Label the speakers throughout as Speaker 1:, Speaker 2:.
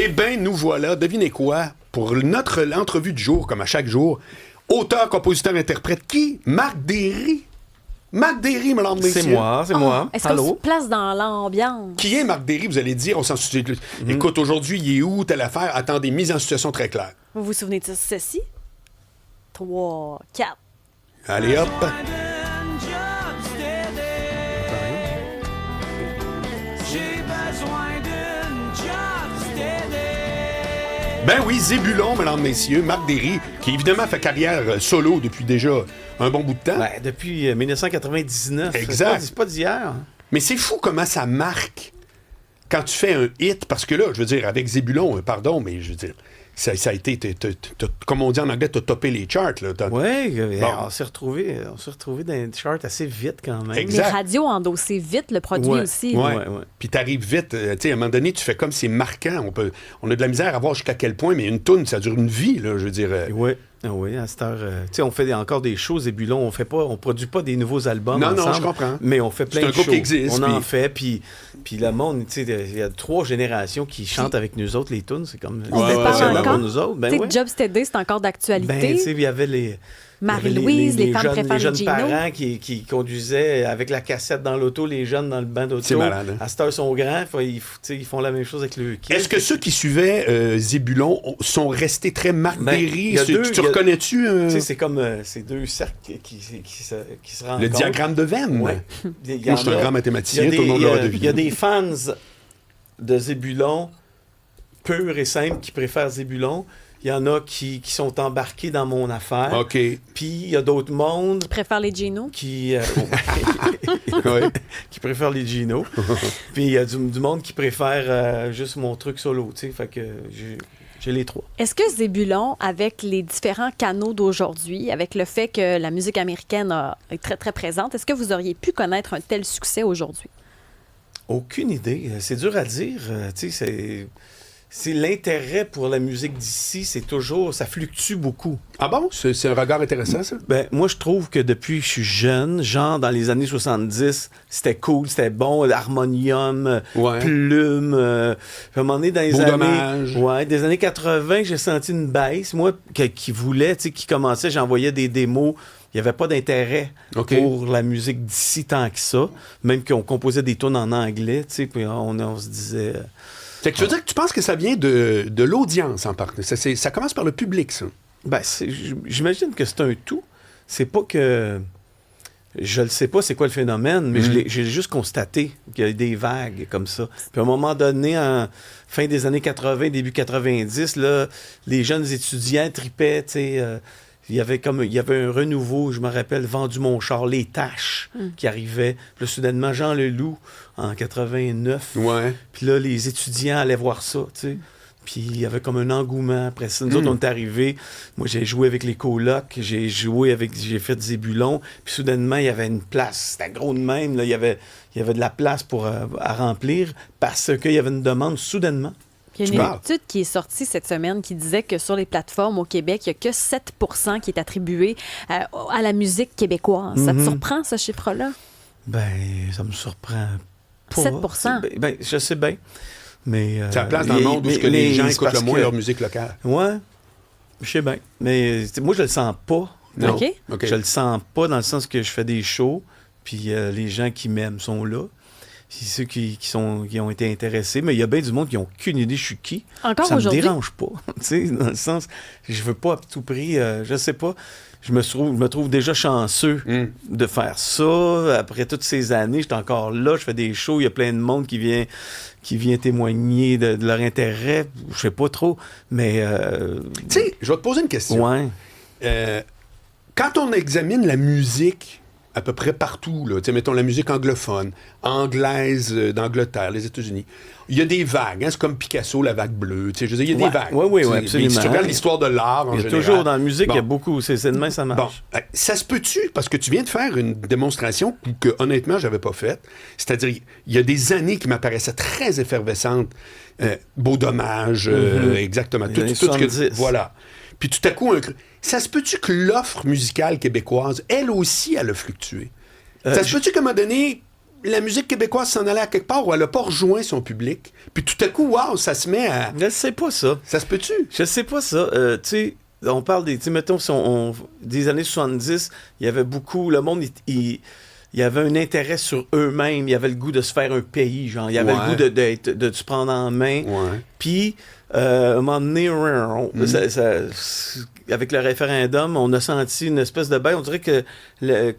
Speaker 1: Eh bien, nous voilà, devinez quoi? Pour notre entrevue du jour, comme à chaque jour, auteur, compositeur, interprète, qui? Marc Derry. Marc Derry, mesdames, messieurs.
Speaker 2: C'est moi.
Speaker 3: Est-ce qu'on se place dans l'ambiance?
Speaker 1: Qui est Marc Derry, vous allez dire? On s'en souvient. Écoute, aujourd'hui, il est où, telle affaire? Attendez, mise en situation très claire.
Speaker 3: Vous vous souvenez de ceci? 3, 4.
Speaker 1: Allez, hop. Ben oui, Zébulon, mesdames, messieurs, Marc Derry, qui évidemment fait carrière solo depuis déjà un bon bout de temps.
Speaker 2: Ben, depuis 1999.
Speaker 1: Exact.
Speaker 2: C'est pas d'hier.
Speaker 1: Mais c'est fou comment ça marque quand tu fais un hit, parce que là, je veux dire, avec Zébulon, pardon, mais je veux dire, ça a été, comme on dit en anglais, t'as topé les charts.
Speaker 2: Oui,
Speaker 1: Bon.
Speaker 2: on s'est retrouvés dans les charts assez vite quand même.
Speaker 1: Exact.
Speaker 3: Les radios endossaient vite le produit
Speaker 2: Ouais.
Speaker 3: aussi.
Speaker 1: Ouais.
Speaker 2: Ouais.
Speaker 1: Puis t'arrives vite, tu sais, à un moment donné, tu fais comme c'est marquant. On a de la misère à voir jusqu'à quel point, mais une toune, ça dure une vie, là, je veux dire.
Speaker 2: Oui, à cette heure, tu sais, on fait encore des shows, Zébulon, on produit pas des nouveaux albums
Speaker 1: Non,
Speaker 2: ensemble,
Speaker 1: je comprends.
Speaker 2: mais on fait plein
Speaker 1: C'est un
Speaker 2: de
Speaker 1: groupe
Speaker 2: shows.
Speaker 1: qui existe,
Speaker 2: On en
Speaker 1: puis-
Speaker 2: fait, puis le monde, tu sais, il y a 3 générations qui chantent avec nous autres les tunes, c'est comme
Speaker 3: On
Speaker 1: Ouais,
Speaker 3: se
Speaker 1: ouais,
Speaker 3: parle
Speaker 1: ouais,
Speaker 3: encore.
Speaker 2: pour nous autres. Ben
Speaker 3: Tu sais,
Speaker 2: ouais.
Speaker 3: Job Steady, c'est encore d'actualité.
Speaker 2: Ben, tu sais, il y avait les...
Speaker 3: Marie-Louise, les femmes
Speaker 2: jeunes,
Speaker 3: préfèrent
Speaker 2: les jeunes
Speaker 3: les Gino.
Speaker 2: parents qui conduisaient avec la cassette dans l'auto, les jeunes dans le banc d'auto.
Speaker 1: C'est malade, hein?
Speaker 2: À cette heure, ils sont grands, ils font la même chose avec le kid.
Speaker 1: Est-ce que ceux qui suivaient Zébulon sont restés très Marc
Speaker 2: Ben,
Speaker 1: Derry?
Speaker 2: il y a deux-
Speaker 1: Tu
Speaker 2: il y a-
Speaker 1: reconnais-tu
Speaker 2: Tu sais, c'est comme ces deux cercles qui se rencontrent.
Speaker 1: le diagramme de Venn?
Speaker 2: Ouais. Il y
Speaker 1: Moi, je suis
Speaker 2: en
Speaker 1: un
Speaker 2: a-
Speaker 1: grand mathématicien,
Speaker 2: il y a
Speaker 1: tout le monde
Speaker 2: des,
Speaker 1: l'aura
Speaker 2: Il y
Speaker 1: deviné.
Speaker 2: a des fans de Zébulon purs et simples qui préfèrent Zébulon. Il y en a qui sont embarqués dans mon affaire.
Speaker 1: OK.
Speaker 2: Puis il y a d'autres mondes
Speaker 3: Je préfère les Gino.
Speaker 2: qui,
Speaker 1: Ouais.
Speaker 2: qui préfèrent les Gino. Puis il y a du monde qui préfère juste mon truc solo. Tu sais, fait que j'ai les 3.
Speaker 3: Est-ce que Zébulon, avec les différents canaux d'aujourd'hui, avec le fait que la musique américaine est très, très présente, est-ce que vous auriez pu connaître un tel succès aujourd'hui?
Speaker 2: Aucune idée. C'est dur à dire. Tu sais, c'est l'intérêt pour la musique d'ici, c'est toujours, ça fluctue beaucoup.
Speaker 1: Ah bon? C'est un regard intéressant, ça?
Speaker 2: Ben, moi, je trouve que depuis que je suis jeune, genre dans les années 70, c'était cool, c'était bon, l'harmonium,
Speaker 1: Ouais.
Speaker 2: plume. À un moment donné, dans les
Speaker 1: Beau
Speaker 2: années...
Speaker 1: dommage.
Speaker 2: Ouais, des années 80, j'ai senti une baisse. Moi, qui voulait, tu sais, qui commençait, j'envoyais des démos. Il n'y avait pas d'intérêt
Speaker 1: OK.
Speaker 2: pour la musique d'ici tant que ça. Même qu'on composait des tunes en anglais, tu sais, puis on se disait...
Speaker 1: Fait que tu veux dire que tu penses que ça vient de l'audience en partie. Ça commence par le public, ça.
Speaker 2: Ben, j'imagine que c'est un tout. C'est pas que... Je ne sais pas c'est quoi le phénomène, mais j'ai juste constaté qu'il y a des vagues comme ça. Puis à un moment donné, en fin des années 80, début 90, là, les jeunes étudiants tripaient, tu sais... il y avait un renouveau, je me rappelle, Vendu mon char, Les Taches qui arrivaient. Puis là, soudainement, Jean Leloup en 89.
Speaker 1: Ouais.
Speaker 2: Puis là, les étudiants allaient voir ça, tu sais. Puis il y avait comme un engouement après ça. Nous autres, on est arrivés. Moi, j'ai joué avec les colocs. J'ai fait Zébulon. Puis soudainement, il y avait une place. C'était gros de même. Là. Il y avait de la place à remplir parce qu'il y avait une demande soudainement.
Speaker 3: Il y
Speaker 1: Tu
Speaker 3: a une
Speaker 1: parles.
Speaker 3: étude qui est sortie cette semaine qui disait que sur les plateformes au Québec, il n'y a que 7 qui est attribué à la musique québécoise. Ça te surprend, ce chiffre-là?
Speaker 2: Ben, ça me surprend pas.
Speaker 3: 7%.
Speaker 2: Ben, je sais bien. Mais,
Speaker 1: C'est la place dans le monde où ce que les gens écoutent le moins leur musique locale.
Speaker 2: Ouais, je sais bien. Mais moi, je le sens pas.
Speaker 1: Non.
Speaker 3: OK.
Speaker 1: OK.
Speaker 2: Je le sens pas dans le sens que je fais des shows, puis les gens qui m'aiment sont là. C'est ceux qui ont été intéressés. Mais il y a bien du monde qui n'ont aucune idée je suis qui.
Speaker 3: Encore
Speaker 2: Ça me
Speaker 3: aujourd'hui?
Speaker 2: dérange pas. Tu sais, dans le sens, je veux pas à tout prix, je sais pas. Je me trouve déjà chanceux de faire ça. Après toutes ces années, j'étais encore là, je fais des shows, il y a plein de monde qui vient témoigner de leur intérêt. Je sais pas trop, mais...
Speaker 1: Tu sais, je vais te poser une question.
Speaker 2: ouais.
Speaker 1: Quand on examine la musique à peu près partout, là, tu sais, mettons la musique anglophone, anglaise d'Angleterre, les États-Unis, il y a des vagues. Hein, c'est comme Picasso, la vague bleue. Tu sais, je veux dire, il y a des vagues.
Speaker 2: Oui,
Speaker 1: Tu sais,
Speaker 2: absolument.
Speaker 1: Si tu regardes l'histoire de l'art en
Speaker 2: Il y a
Speaker 1: général.
Speaker 2: toujours dans la musique,
Speaker 1: Bon.
Speaker 2: il y a beaucoup. C'est de même, ça marche.
Speaker 1: Bon, ça se peut-tu, parce que tu viens de faire une démonstration que honnêtement, j'avais pas faite. C'est-à-dire, il y a des années qui m'apparaissaient très effervescentes. Beau dommage, exactement.
Speaker 2: Les
Speaker 1: Tout
Speaker 2: années
Speaker 1: ce que,
Speaker 2: 70.
Speaker 1: voilà. Puis tout à coup, ça se peut-tu que l'offre musicale québécoise, elle aussi, elle a fluctué? Ça se peut-tu qu'à un moment donné, la musique québécoise s'en allait à quelque part où elle n'a pas rejoint son public. Puis tout à coup, wow, ça se met à...
Speaker 2: Je sais pas ça.
Speaker 1: Ça se peut-tu?
Speaker 2: Je sais pas ça. Tu sais, on parle des... Tu sais, mettons, si des années 70, il y avait beaucoup... Le monde, il y avait un intérêt sur eux-mêmes. Il y avait le goût de se faire un pays, genre. Il y avait le goût de se prendre en main.
Speaker 1: Ouais.
Speaker 2: Puis, à un moment donné, avec le référendum, on a senti une espèce de baisse. On dirait que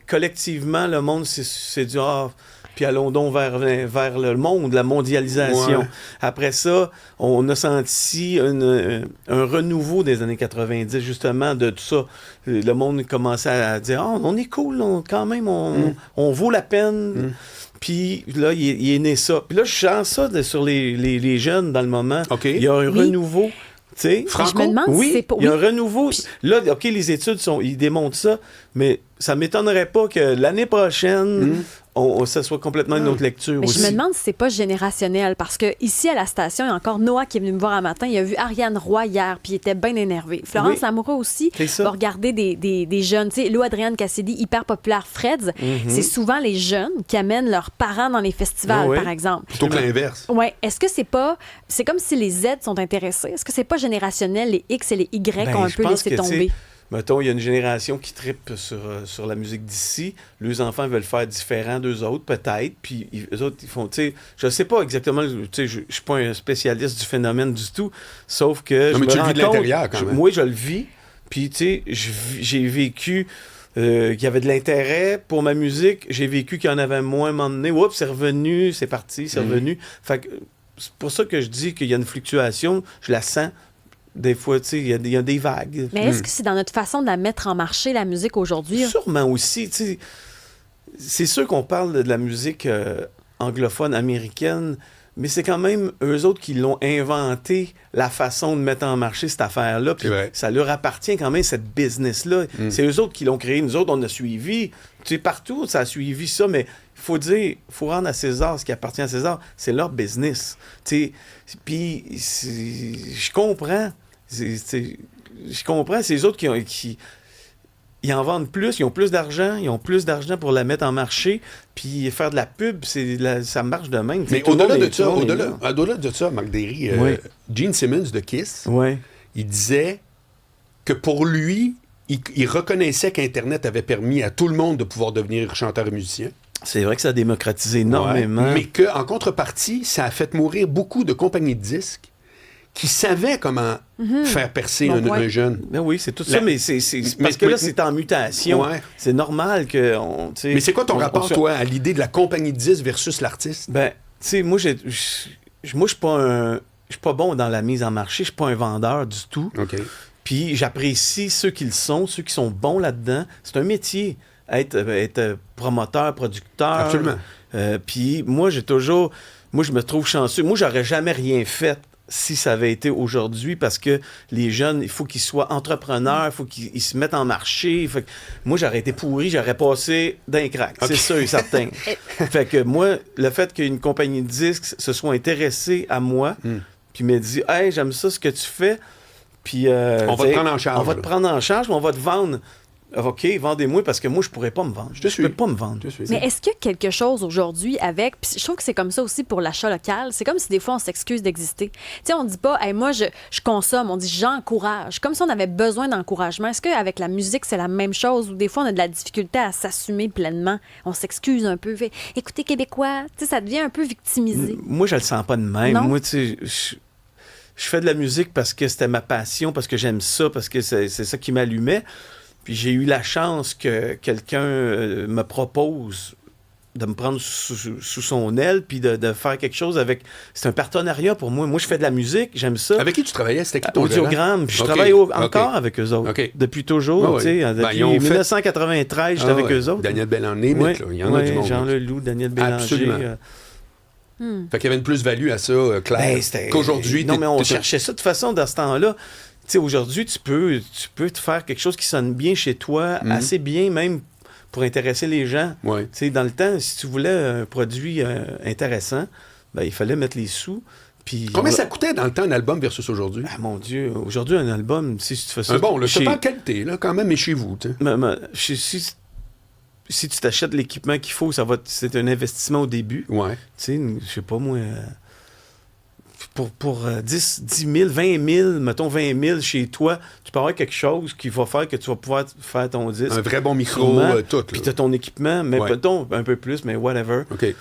Speaker 2: collectivement, le monde s'est dit « Ah... » Puis allons donc vers le monde, la mondialisation.
Speaker 1: Ouais.
Speaker 2: Après ça, on a senti un renouveau des années 90, justement, de tout ça. Le monde commençait à dire « Ah, on est cool, quand même, on vaut la peine. Puis là, il est né ça. Puis là, je sens ça sur les jeunes dans le moment.
Speaker 1: Okay.
Speaker 2: Il y a un renouveau. T'sais,
Speaker 3: je me demande si c'est pas...
Speaker 2: il y a un renouveau. Là, OK, les études, ils démontrent ça, mais ça ne m'étonnerait pas que l'année prochaine, ça soit complètement une autre lecture
Speaker 3: mais
Speaker 2: aussi.
Speaker 3: Je me demande si c'est pas générationnel, parce que ici à la station, il y a encore Noah qui est venu me voir un matin, il a vu Ariane Roy hier, puis il était bien énervé. Florence Lamoureux aussi va regarder des jeunes. Tu sais, Lou Adrienne Cassidy, hyper populaire, Freds, c'est souvent les jeunes qui amènent leurs parents dans les festivals, par exemple.
Speaker 1: Plutôt que l'inverse.
Speaker 3: Oui. Est-ce que c'est pas... C'est comme si les Z sont intéressés. Est-ce que c'est pas générationnel, les X et les Y ont un peu laissé tomber?
Speaker 2: Mettons, il y a une génération qui trippe sur la musique d'ici. Les enfants veulent faire différent d'eux autres, peut-être. Puis eux autres, ils font, tu sais, je sais pas exactement, tu sais, je suis pas un spécialiste du phénomène du tout. Sauf que.
Speaker 1: Non, mais tu le vis de l'intérieur quand même.
Speaker 2: Moi, je le vis. Puis, tu sais, j'ai vécu. qu'il y avait de l'intérêt pour ma musique. J'ai vécu qu'il y en avait moins à un moment donné. Oups, c'est revenu, c'est parti, c'est revenu. Fait que c'est pour ça que je dis qu'il y a une fluctuation. Je la sens. Des fois, tu sais, il y a des vagues.
Speaker 3: Mais est-ce que c'est dans notre façon de la mettre en marché, la musique, aujourd'hui?
Speaker 2: Sûrement aussi, tu sais. C'est sûr qu'on parle de la musique anglophone, américaine, mais c'est quand même eux autres qui l'ont inventé, la façon de mettre en marché cette affaire-là. Puis ça leur appartient quand même, cette business-là. C'est eux autres qui l'ont créé. Nous autres, on a suivi. Tu sais, partout, ça a suivi ça, mais il faut dire, il faut rendre à César ce qui appartient à César. C'est leur business. Tu sais, puis je comprends. Je comprends, c'est eux autres qui ils en vendent plus, ils ont plus d'argent, pour la mettre en marché, puis faire de la pub, ça marche de même.
Speaker 1: Mais au-delà de ça, Marc Derry, Gene Simmons de Kiss, il disait que pour lui, il reconnaissait qu'Internet avait permis à tout le monde de pouvoir devenir chanteur et musicien.
Speaker 2: C'est vrai que ça a démocratisé énormément.
Speaker 1: Mais qu'en contrepartie, ça a fait mourir beaucoup de compagnies de disques qui savaient comment faire percer un jeune.
Speaker 2: Ben oui, c'est tout ça, mais c'est parce que là, c'est en mutation. Ouais. C'est normal que...
Speaker 1: Mais c'est quoi ton rapport, toi, à l'idée de la compagnie de disques versus l'artiste?
Speaker 2: Ben, tu sais, moi, je suis pas bon dans la mise en marché. Je suis pas un vendeur du tout.
Speaker 1: OK.
Speaker 2: Puis j'apprécie ceux qui le sont, ceux qui sont bons là-dedans. C'est un métier, être promoteur, producteur.
Speaker 1: Absolument.
Speaker 2: Puis moi, je me trouve chanceux. Moi, j'aurais jamais rien fait si ça avait été aujourd'hui, parce que les jeunes, il faut qu'ils soient entrepreneurs, il faut qu'ils se mettent en marché. Fait que moi, j'aurais été pourri, j'aurais passé d'un crack, c'est sûr et certain. Fait que moi, le fait qu'une compagnie de disques se soit intéressée à moi, puis me dit « Hey, j'aime ça ce que tu fais, puis
Speaker 1: on va te prendre en charge.
Speaker 2: On va te prendre en charge, mais on va te vendre. » OK, vendez-moi parce que moi, je pourrais pas me vendre. Je peux pas me vendre.
Speaker 3: Mais est-ce qu'il y a quelque chose aujourd'hui avec... Puis je trouve que c'est comme ça aussi pour l'achat local. C'est comme si des fois, on s'excuse d'exister. Tu sais, on dit pas hey, « moi, je consomme », on dit « j'encourage ». Comme si on avait besoin d'encouragement. Est-ce qu'avec la musique, c'est la même chose? Ou des fois, on a de la difficulté à s'assumer pleinement? On s'excuse un peu. Fait, « Écoutez, Québécois », tu sais, ça devient un peu victimisé.
Speaker 2: Moi, je le sens pas de même.
Speaker 3: Non?
Speaker 2: Moi, tu sais... Je fais de la musique parce que c'était ma passion, parce que j'aime ça, parce que c'est ça qui m'allumait. Puis j'ai eu la chance que quelqu'un me propose de me prendre sous son aile, puis de faire quelque chose avec... C'est un partenariat pour moi. Moi, je fais de la musique, j'aime ça.
Speaker 1: Avec qui tu travaillais? C'était qui ton
Speaker 2: Audiogramme. Puis je travaille encore avec eux autres. Depuis toujours, tu sais. Depuis 1993, j'étais avec eux autres.
Speaker 1: Daniel Bélanger, il y en a du monde.
Speaker 2: Jean Leloup, Daniel Bélanger.
Speaker 1: Absolument. Fait qu'il y avait une plus-value à ça, Claire, qu'aujourd'hui...
Speaker 2: Non, mais on cherchait ça de toute façon dans ce temps-là. Tu sais, aujourd'hui, tu peux te faire quelque chose qui sonne bien chez toi, assez bien même pour intéresser les gens. Tu sais, dans le temps, si tu voulais un produit intéressant, ben, il fallait mettre les sous. Puis
Speaker 1: combien ça coûtait dans le temps un album versus aujourd'hui?
Speaker 2: Ah, mon Dieu, aujourd'hui, un album, si tu fais ça...
Speaker 1: Bon, c'est pas en qualité, là, quand même, mais chez vous, tu sais.
Speaker 2: si tu t'achètes l'équipement qu'il faut, c'est un investissement au début.
Speaker 1: Ouais.
Speaker 2: Tu sais, je sais pas moi, pour 10 000, 20 000, mettons 20 000 chez toi, tu peux avoir quelque chose qui va faire que tu vas pouvoir faire ton disque.
Speaker 1: Un vrai bon micro,
Speaker 2: Sûrement.
Speaker 1: tout.
Speaker 2: Puis tu as ton équipement, mais mettons un peu plus, mais whatever.
Speaker 1: OK.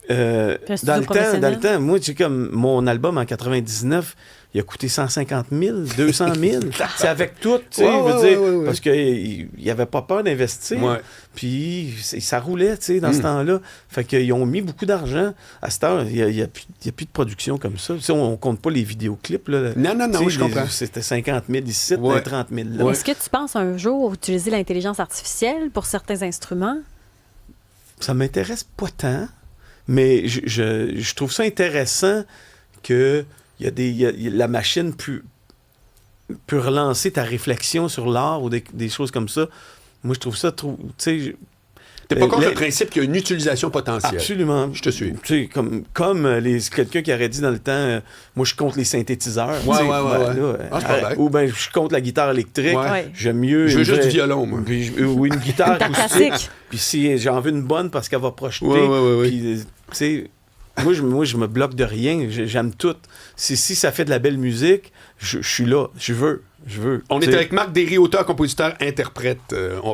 Speaker 2: Dans le temps, moi, tu sais, comme mon album en 99, il a coûté 150 000, 200 000. C'est avec tout, tu sais, parce qu'il n'y avait pas peur d'investir.
Speaker 1: Ouais.
Speaker 2: Puis ça roulait, tu sais, dans ce temps-là. Fait qu'ils ont mis beaucoup d'argent. À cette heure, il n'y a plus de production comme ça. Tu sais, on compte pas les vidéoclips. Là.
Speaker 1: Non, je comprends.
Speaker 2: C'était 50 000 ici, 30 000 là.
Speaker 3: Est-ce que tu penses un jour utiliser l'intelligence artificielle pour certains instruments?
Speaker 2: Ça m'intéresse pas tant, mais je trouve ça intéressant que la machine peut relancer ta réflexion sur l'art ou des choses comme ça. Moi, je trouve ça trop... Tu sais,
Speaker 1: t'es pas contre le principe qu'il y a une utilisation potentielle.
Speaker 2: Absolument.
Speaker 1: Je te suis.
Speaker 2: Tu sais, comme quelqu'un qui aurait dit dans le temps, moi, je suis contre les synthétiseurs.
Speaker 1: Ouais.
Speaker 2: C'est
Speaker 1: pas vrai.
Speaker 2: Ou bien, je suis contre la guitare électrique.
Speaker 3: Ouais.
Speaker 2: J'aime mieux...
Speaker 1: Je veux juste du violon, moi.
Speaker 2: Ou une guitare acoustique.
Speaker 3: Classique.
Speaker 2: Puis si j'en veux une bonne parce qu'elle va projeter.
Speaker 1: Ouais.
Speaker 2: Puis, tu sais... Moi, je me bloque de rien. J'aime tout. Si ça fait de la belle musique, je suis là. Je veux.
Speaker 1: On est avec Marc Derry, auteur, compositeur, interprète. On revient.